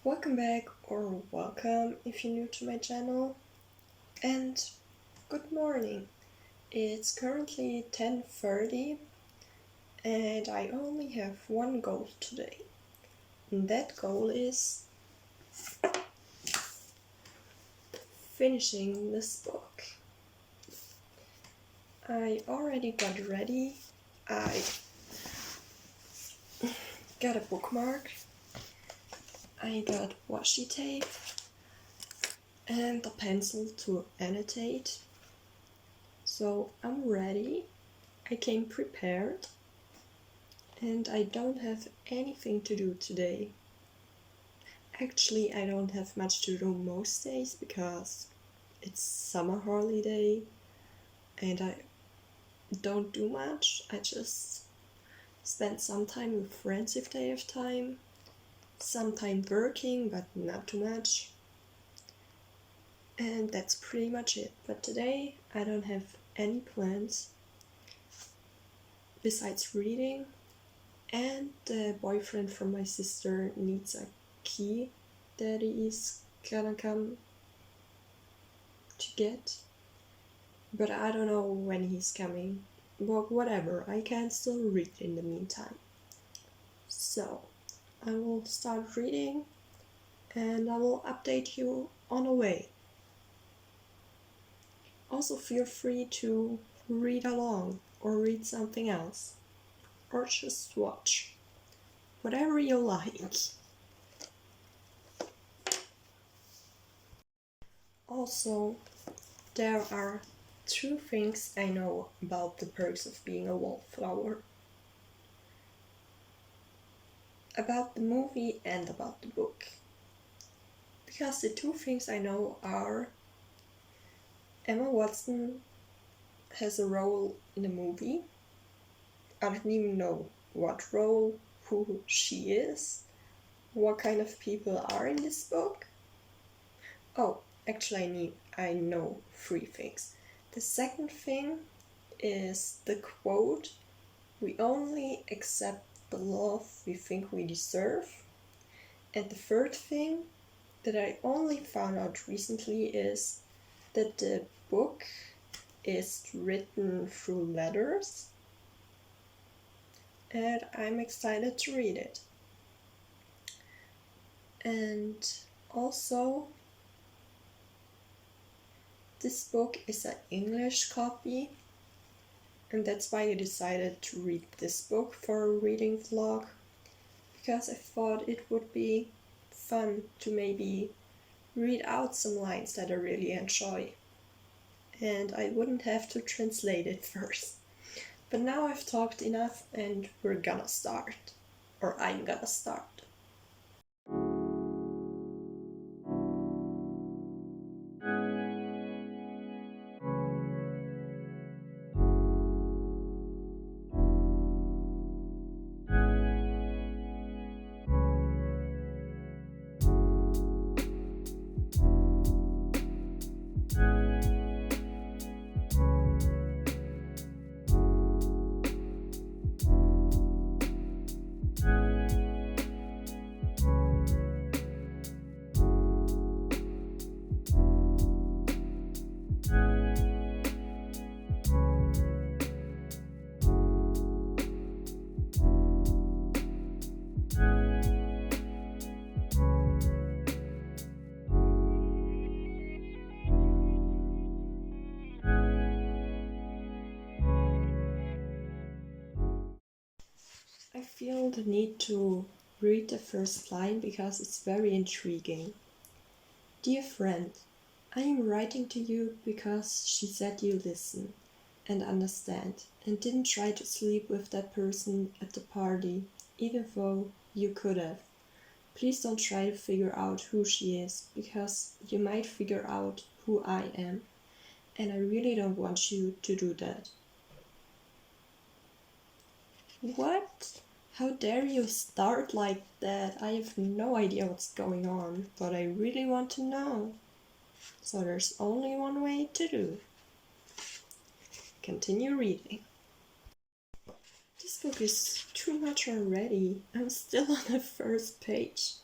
Welcome back, or welcome if you're new to my channel, and good morning. It's currently 10:30 and I only have one goal today, and that goal is finishing this book. I already got ready. I got a bookmark, I got washi tape and a pencil to annotate. So I'm ready, I came prepared, and I don't have anything to do today. Actually, I don't have much to do most days because it's summer holiday and I don't do much. I just spend some time with friends if they have time, some time working, but not too much. And that's pretty much it. But today I don't have any plans besides reading, and the boyfriend from my sister needs a key that he is gonna come to get, but I don't know when he's coming. But whatever, I can still read in the meantime. So I will start reading and I will update you on the way. Also feel free to read along or read something else or just watch, whatever you like. Also, there are two things I know about the perks of being a wallflower. About the movie and about the book. Because the two things I know are Emma Watson has a role in the movie. I don't even know what role, who she is, what kind of people are in this book. Oh, actually I know three things. The second thing is the quote, "We only accept the love we think we deserve." And the third thing that I only found out recently is that the book is written through letters, and I'm excited to read it. And also, this book is an English copy, and that's why I decided to read this book for a reading vlog, because I thought it would be fun to maybe read out some lines that I really enjoy, and I wouldn't have to translate it first. But now I've talked enough and we're gonna start, or I'm gonna start. I feel the need to read the first line because it's very intriguing. "Dear friend, I am writing to you because she said you listen and understand and didn't try to sleep with that person at the party, even though you could have. Please don't try to figure out who she is, because you might figure out who I am, and I really don't want you to do that." What? How dare you start like that? I have no idea what's going on, but I really want to know. So there's only one way to do. Continue reading. This book is too much already. I'm still on the first page.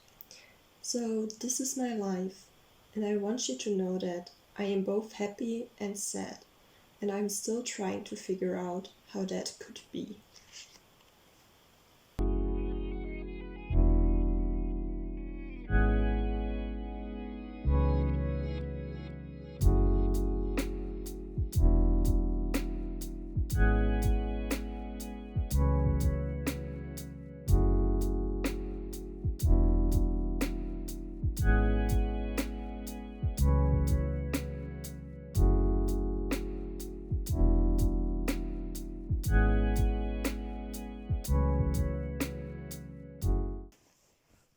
So this is my life, and I want you to know that I am both happy and sad, and I'm still trying to figure out how that could be.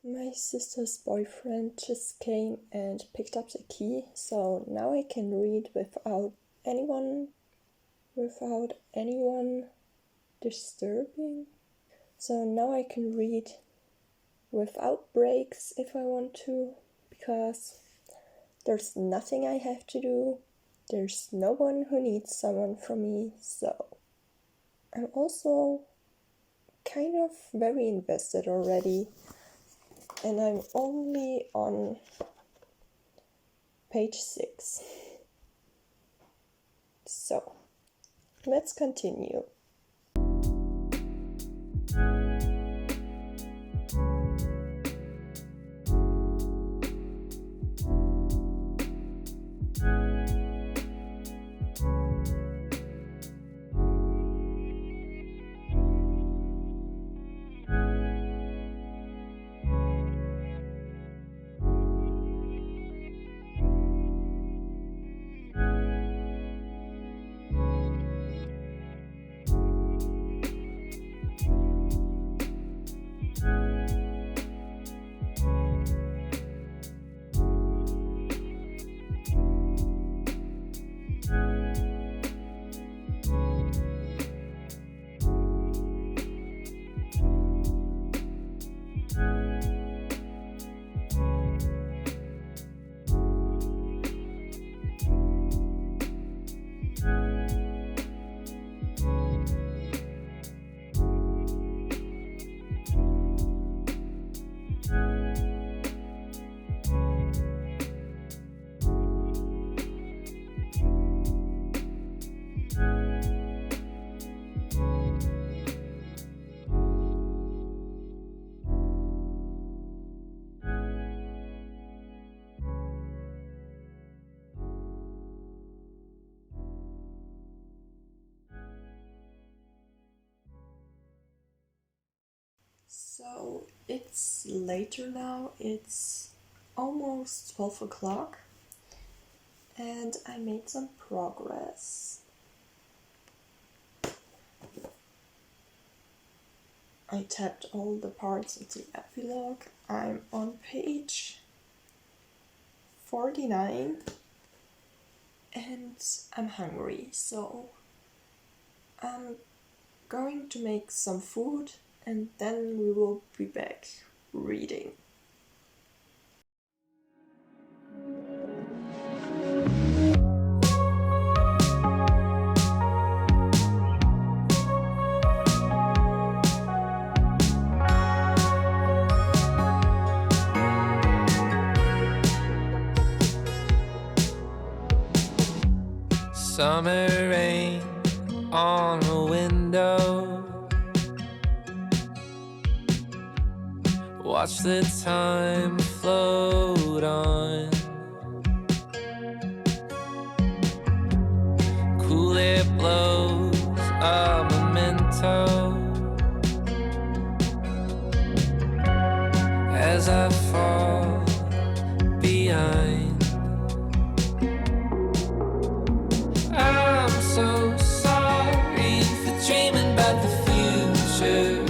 My sister's boyfriend just came and picked up the key, so now I can read without anyone disturbing. So now I can read without breaks if I want to, because there's nothing I have to do. There's no one who needs someone from me, so I'm also kind of very invested already. And I'm only on page 6. So, let's continue. So it's later now, it's almost 12 o'clock, and I made some progress. I tapped all the parts of the epilogue. I'm on page 49 and I'm hungry, so I'm going to make some food and then we will be back reading. Summer rain on a window. Watch the time float on. Cool air blows a memento as I fall behind. I'm so sorry for dreaming about the future.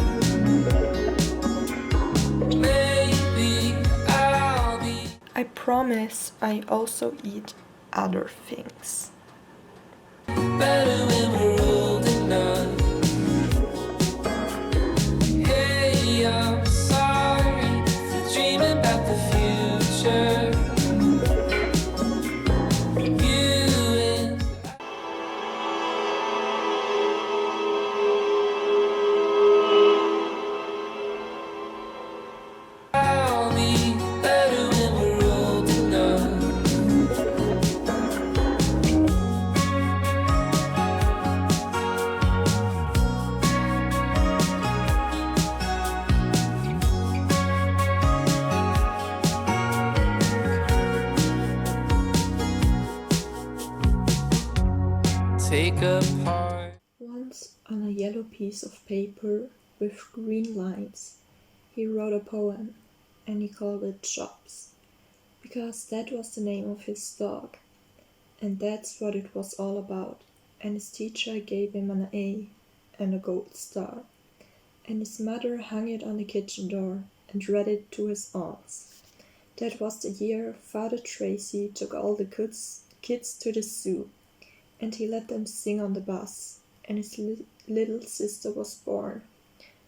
Maybe I'll be. I promise I also eat other things. Better when we're old enough. Hey, I'm sorry for dreaming about the future. I'll be better take apart. Once, on a yellow piece of paper with green lines, he wrote a poem, and he called it Chops, because that was the name of his dog, and that's what it was all about. And his teacher gave him an A and a gold star, and his mother hung it on the kitchen door and read it to his aunts. That was the year Father Tracy took all the kids to the zoo, and he let them sing on the bus, and his little sister was born,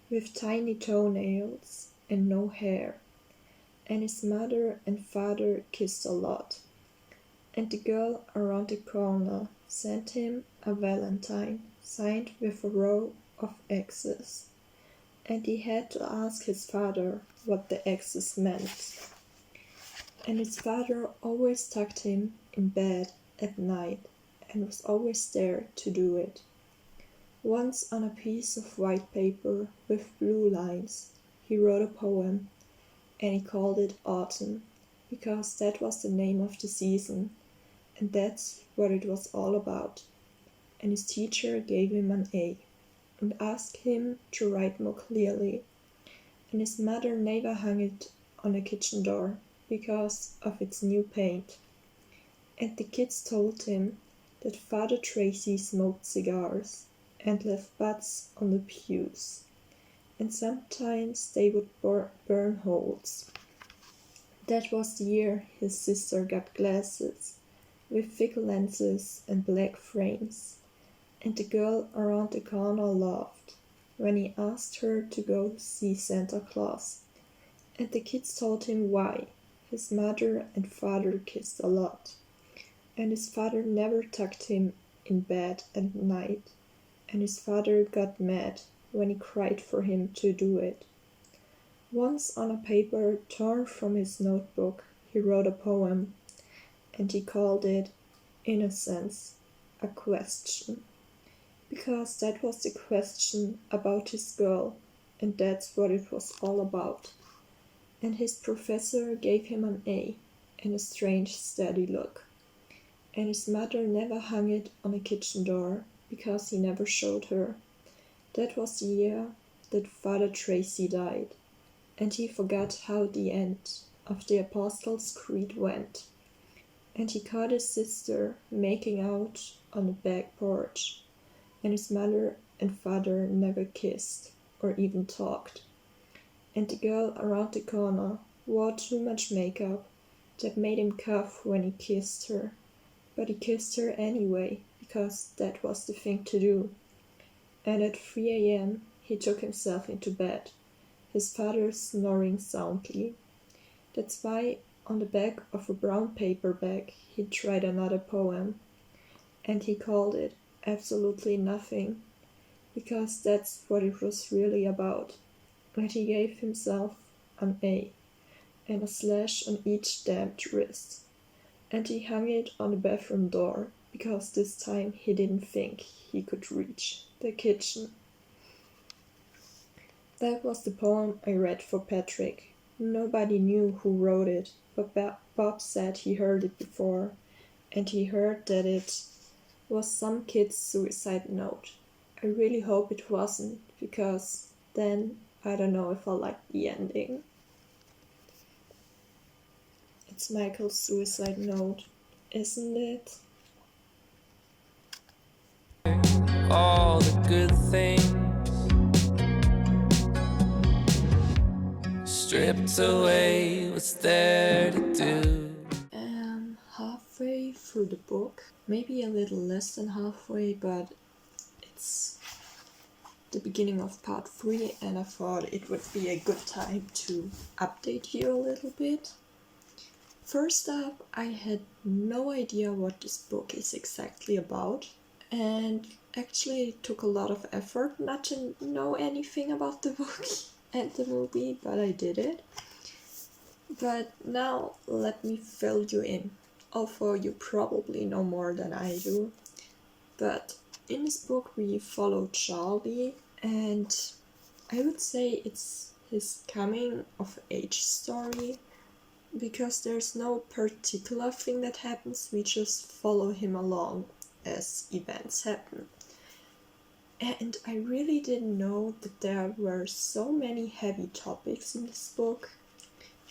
with tiny toenails and no hair, and his mother and father kissed a lot, and the girl around the corner sent him a valentine signed with a row of X's, and he had to ask his father what the X's meant. And his father always tucked him in bed at night and was always there to do it. Once, on a piece of white paper with blue lines, he wrote a poem, and he called it Autumn, because that was the name of the season, and that's what it was all about. And his teacher gave him an A and asked him to write more clearly, and his mother never hung it on the kitchen door because of its new paint. And the kids told him that Father Tracy smoked cigars and left butts on the pews, and sometimes they would burn holes. That was the year his sister got glasses with thick lenses and black frames, and the girl around the corner laughed when he asked her to go see Santa Claus, and the kids told him why. His mother and father kissed a lot, and his father never tucked him in bed at night, and his father got mad when he cried for him to do it. Once, on a paper torn from his notebook, he wrote a poem, and he called it Innocence, a Question, because that was the question about his girl, and that's what it was all about. And his professor gave him an A and a strange steady look, and his mother never hung it on the kitchen door because he never showed her. That was the year that Father Tracy died, and he forgot how the end of the Apostles' Creed went, and he caught his sister making out on the back porch, and his mother and father never kissed or even talked, and the girl around the corner wore too much makeup that made him cough when he kissed her, but he kissed her anyway because that was the thing to do. And at 3 a.m. he took himself into bed, his father snoring soundly. That's why on the back of a brown paper bag he tried another poem, and he called it Absolutely Nothing, because that's what it was really about. And he gave himself an A and a slash on each damned wrist, and he hung it on the bathroom door because this time he didn't think he could reach the kitchen. That was the poem I read for Patrick. Nobody knew who wrote it, but Bob said he heard it before, and he heard that it was some kid's suicide note. I really hope it wasn't, because then I don't know if I like the ending. It's Michael's suicide note, isn't it? All the good things stripped away, what's there to do? Halfway through the book, maybe a little less than halfway, but it's the beginning of part 3, and I thought it would be a good time to update you a little bit. First up, I had no idea what this book is exactly about, and actually it took a lot of effort not to know anything about the book and the movie, but I did it. But now let me fill you in, although you probably know more than I do. But in this book we follow Charlie, and I would say it's his coming of age story, because there's no particular thing that happens, we just follow him along as events happen. And I really didn't know that there were so many heavy topics in this book,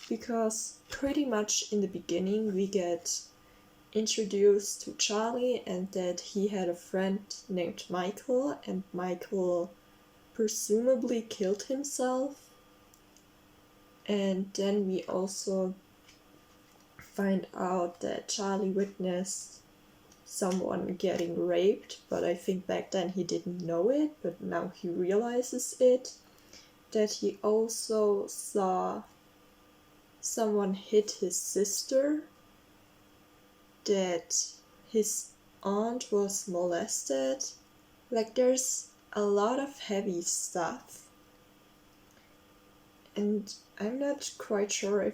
because pretty much in the beginning we get introduced to Charlie and that he had a friend named Michael, and Michael presumably killed himself. And then we also find out that Charlie witnessed someone getting raped, but I think back then he didn't know it, but now he realizes it. That he also saw someone hit his sister, that his aunt was molested. Like, there's a lot of heavy stuff. And I'm not quite sure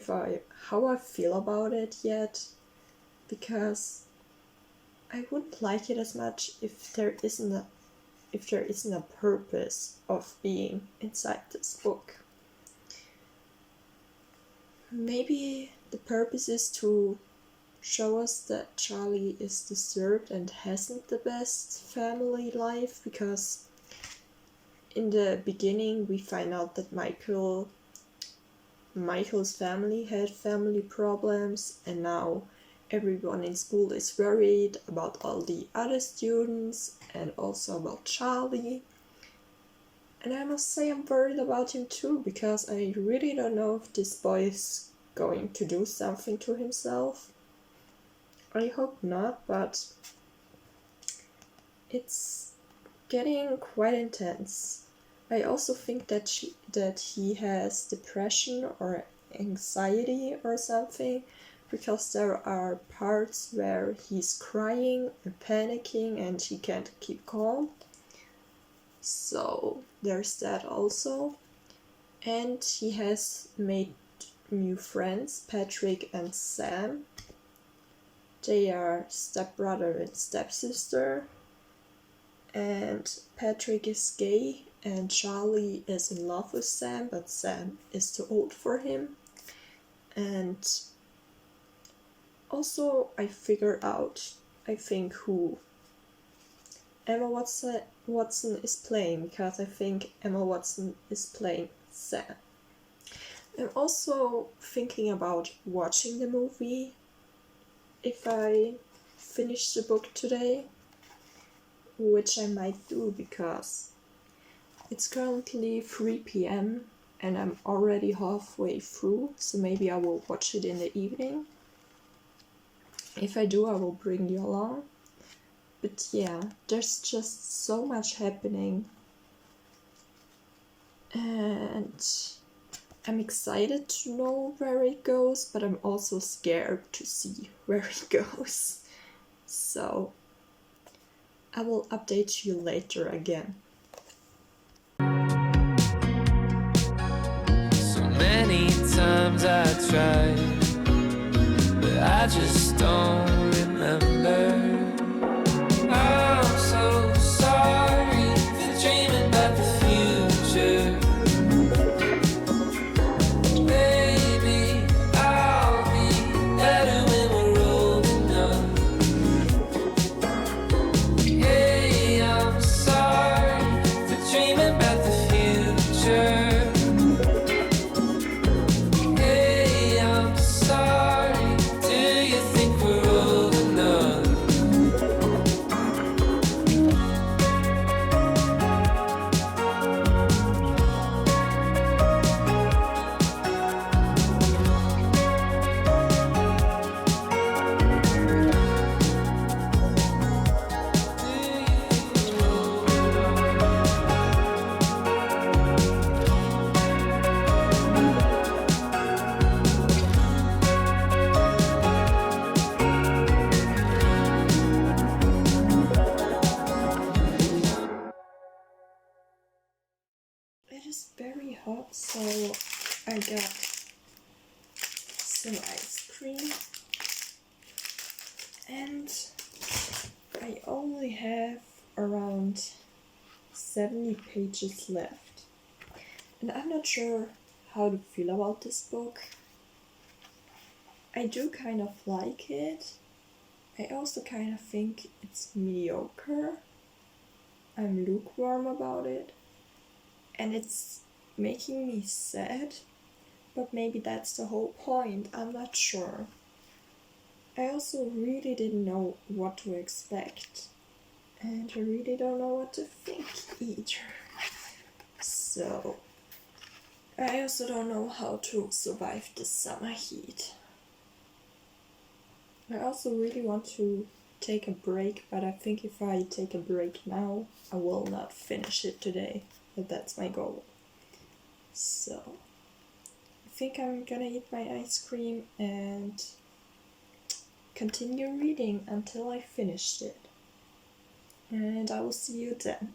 how I feel about it yet, because I wouldn't like it as much if there isn't a purpose of being inside this book. Maybe the purpose is to show us that Charlie is disturbed and hasn't the best family life, because in the beginning we find out that Michael's family had family problems, and now everyone in school is worried about all the other students and also about Charlie. And I must say I'm worried about him too, because I really don't know if this boy is going to do something to himself. I hope not, but it's getting quite intense. I also think that he has depression or anxiety or something, because there are parts where he's crying and panicking and he can't keep calm. So there's that also. And he has made new friends, Patrick and Sam. They are stepbrother and stepsister. And Patrick is gay and Charlie is in love with Sam, but Sam is too old for him. And also I figured out, I think, who Emma Watson is playing, because I think Emma Watson is playing Sam. I'm also thinking about watching the movie if I finish the book today, which I might do, because it's currently 3 p.m. and I'm already halfway through, so maybe I will watch it in the evening. If I do, I will bring you along. But yeah, there's just so much happening, and I'm excited to know where it goes, but I'm also scared to see where it goes. So I will update you later again. So many times I tried, but I just don't remember. I'm so sorry for dreaming about the future. Maybe I'll be better when we're old enough. Hey, I'm sorry for dreaming about the future. Hey, I'm sorry. Do you think we're old enough? It is very hot, so I got some ice cream, and I only have around 70 pages left, and I'm not sure how to feel about this book. I do kind of like it. I also kind of think it's mediocre. I'm lukewarm about it. And it's making me sad. But maybe that's the whole point, I'm not sure. I also really didn't know what to expect. And I really don't know what to think either. So, I also don't know how to survive the summer heat. I also really want to take a break, but I think if I take a break now, I will not finish it today. But that's my goal. So, I think I'm gonna eat my ice cream and continue reading until I finished it. And I will see you then.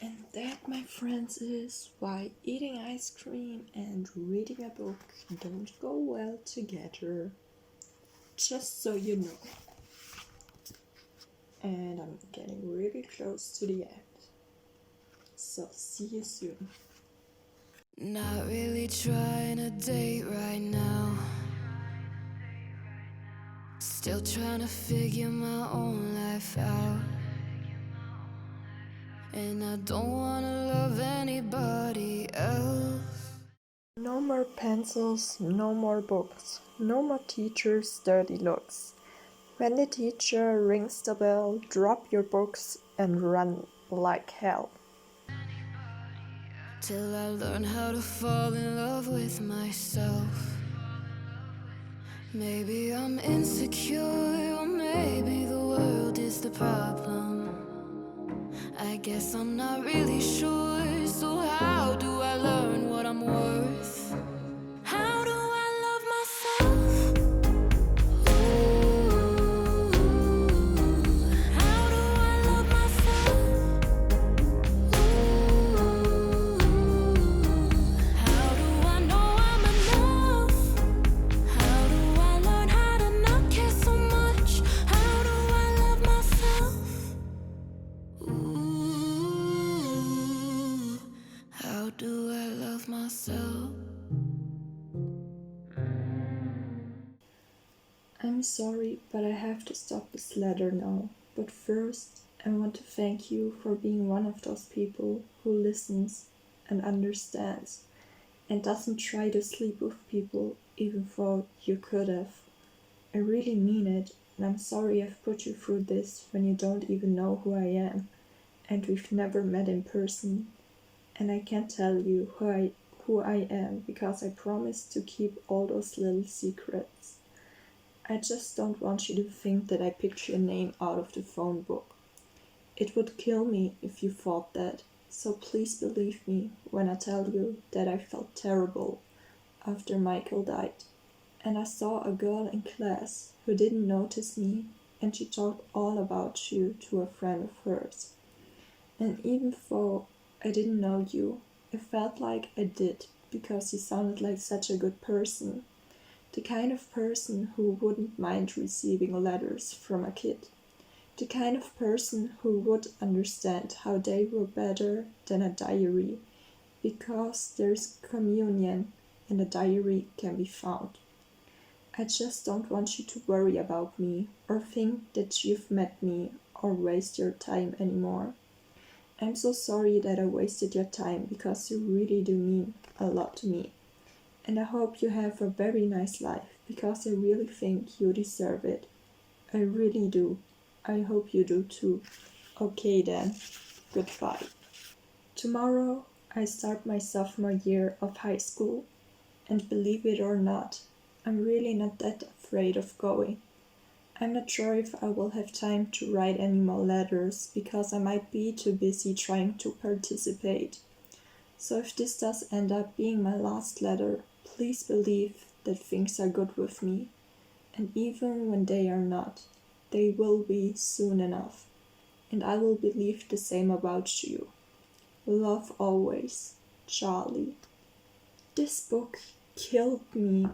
And that, my friends, is why eating ice cream and reading a book don't go well together. Just so you know. And I'm getting really close to the end. So see you soon. Not really trying to date right now. Still trying to figure my own life out. And I don't wanna love anybody else. No more pencils, no more books, no more teachers' dirty looks. When the teacher rings the bell, drop your books and run like hell. Till I learn how to fall in love with myself. Maybe I'm insecure, or maybe the world is the problem. I guess I'm not really sure, so how do I learn what I'm worth? How do I love myself? Ooh, how do I love myself? Ooh, how do I know I'm enough? How do I learn how to not care so much? How do I love myself? Ooh, how do I love myself? I'm sorry, but I have to stop this letter now. But first, I want to thank you for being one of those people who listens and understands and doesn't try to sleep with people even though you could have. I really mean it, and I'm sorry I've put you through this when you don't even know who I am and we've never met in person. And I can't tell you who I am because I promised to keep all those little secrets. I just don't want you to think that I picked your name out of the phone book. It would kill me if you thought that, so please believe me when I tell you that I felt terrible after Michael died. And I saw a girl in class who didn't notice me, and she talked all about you to a friend of hers. And even though I didn't know you, I felt like I did because you sounded like such a good person. The kind of person who wouldn't mind receiving letters from a kid. The kind of person who would understand how they were better than a diary, because there's communion and a diary can be found. I just don't want you to worry about me or think that you've met me or waste your time anymore. I'm so sorry that I wasted your time because you really do mean a lot to me. And I hope you have a very nice life, because I really think you deserve it. I really do. I hope you do too. Okay then, goodbye. Tomorrow I start my sophomore year of high school, and believe it or not, I'm really not that afraid of going. I'm not sure if I will have time to write any more letters, because I might be too busy trying to participate. So if this does end up being my last letter, please believe that things are good with me, and even when they are not, they will be soon enough, and I will believe the same about you. Love always, Charlie. This book killed me.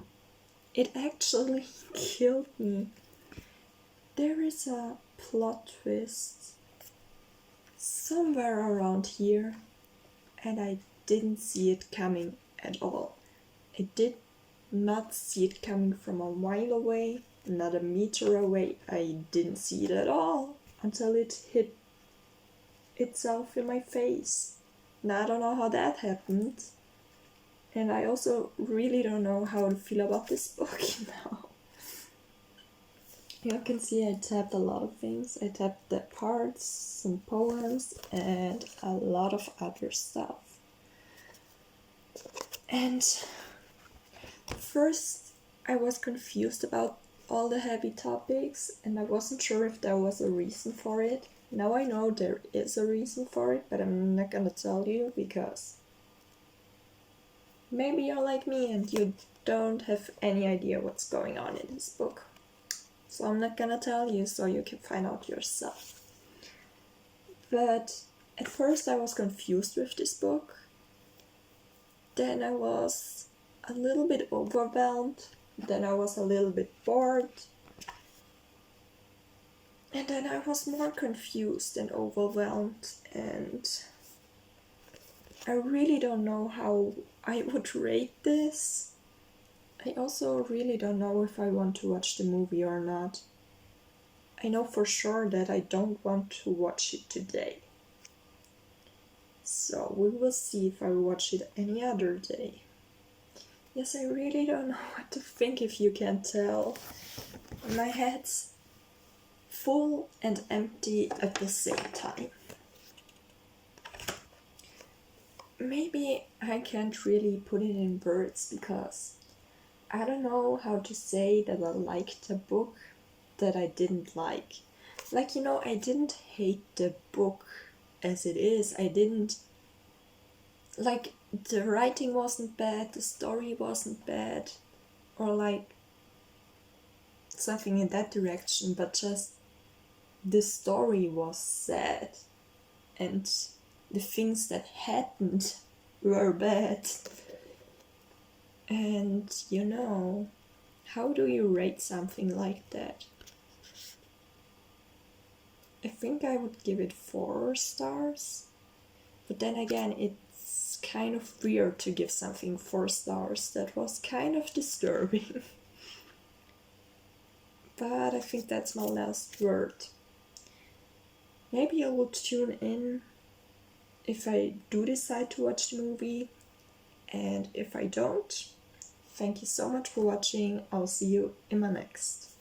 It actually killed me. There is a plot twist somewhere around here, and I didn't see it coming at all. I did not see it coming from a mile away, not a meter away. I didn't see it at all until it hit itself in my face. Now I don't know how that happened. And I also really don't know how to feel about this book now. You can see I tapped a lot of things. I tapped the parts, some poems, and a lot of other stuff. And first I was confused about all the heavy topics, and I wasn't sure if there was a reason for it. Now I know there is a reason for it, but I'm not gonna tell you because maybe you're like me and you don't have any idea what's going on in this book. So I'm not gonna tell you so you can find out yourself. But at first I was confused with this book. Then I was a little bit overwhelmed. Then I was a little bit bored. And then I was more confused and overwhelmed, and I really don't know how I would rate this. I also really don't know if I want to watch the movie or not. I know for sure that I don't want to watch it today. So we will see if I watch it any other day. Yes, I really don't know what to think, if you can tell. My head's full and empty at the same time. Maybe I can't really put it in words because I don't know how to say that I liked a book that I didn't like. Like, I didn't hate the book as it is. I didn't, like, the writing wasn't bad, the story wasn't bad, or like something in that direction, but just the story was sad and the things that happened were bad. And how do you rate something like that? I think I would give it 4 stars. But then again, it's kind of weird to give something 4 stars. That was kind of disturbing. But I think that's my last word. Maybe I will tune in if I do decide to watch the movie. And if I don't, thank you so much for watching. I'll see you in my next.